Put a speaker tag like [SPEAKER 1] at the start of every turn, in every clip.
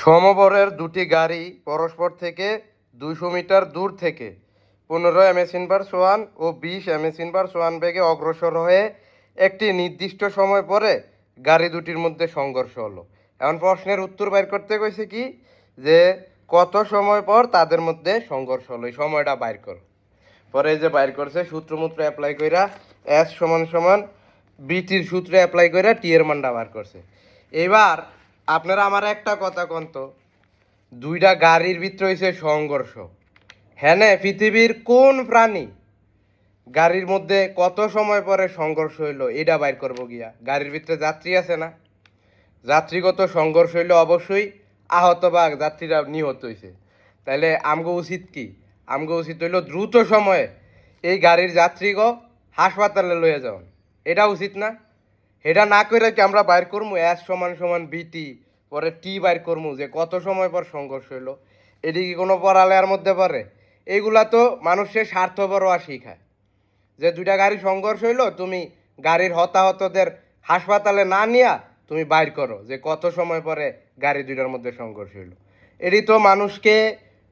[SPEAKER 1] সমবরের দুটি গাড়ি পরস্পর থেকে 200 মিটার দূর থেকে 15 ms/1 ও 20 ms/1 বেগে অগ্রসর হয়ে একটি নির্দিষ্ট সময় পরে গাড়ি দুটির মধ্যে সংঘর্ষ হলো। এখন প্রশ্নের উত্তর বাইর করতে কইছে কি যে কত সময় পর তাদের মধ্যে সংঘর্ষ হলো, এই সময়টা বাইর করো। পরে এই যে বাইর করছে সূত্রমূত্র অ্যাপ্লাই কইরা এস সমান সমান বিটির সূত্রে অ্যাপ্লাই কইরা টি এর মানটা বার করছে। এবার আপনারা আমার একটা কথা কন্ত, দুইটা গাড়ির ভিতরে হয়েছে সংঘর্ষ, হ্যাঁ পৃথিবীর কোন প্রাণী গাড়ির মধ্যে কত সময় পরে সংঘর্ষ হইলো এটা বাইর করবো গিয়া? গাড়ির ভিতরে যাত্রী আছে না, যাত্রীগত সংঘর্ষ হইলে অবশ্যই আহত বা যাত্রীরা নিহত হয়েছে। তাইলে আমগো উচিত কি? আমগো উচিত হইলো দ্রুত সময়ে এই গাড়ির যাত্রীগ হাসপাতালে লইয়া যাওয়ান, এটা উচিত না? এটা না করে কি আমরা বাইর করবো এস সমান সমান বিটি, পরে টি বাইর করবো যে কত সময় পর সংঘর্ষ হইলো? এটি কি কোনো পড়ালেখার মধ্যে পড়ে? এইগুলা তো মানুষের স্বার্থপর শিখায় যে দুইটা গাড়ি সংঘর্ষ হইলো, তুমি গাড়ির হতাহতদের হাসপাতালে না নিয়া তুমি বাইর করো যে কত সময় পরে গাড়ি দুইটার মধ্যে সংঘর্ষ হইলো। এটি তো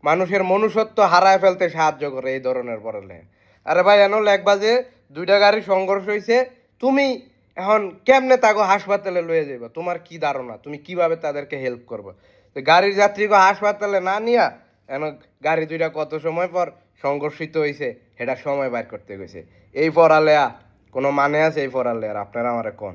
[SPEAKER 1] মানুষের মনুষ্যত্ব হারায় ফেলতে সাহায্য করে এই ধরনের পড়ালেখা। আরে ভাই এনো লেখবা যে দুইটা গাড়ি সংঘর্ষ হয়েছে, তুমি এখন কেমনে তাকে হাসপাতালে লয়ে যাবে? তোমার কি ধারণা তুমি কিভাবে তাদেরকে হেল্প করবে? গাড়ির যাত্রীকে হাসপাতালে না নিয়া এখন গাড়ি দুইটা কত সময় পর সংঘর্ষিত হয়েছে সেটা সময় বাইর করতে গেছে। এই পড়ালেয়া কোনো মানে আছে? এই পড়ালেয়ার আপনারা আমারে কোন?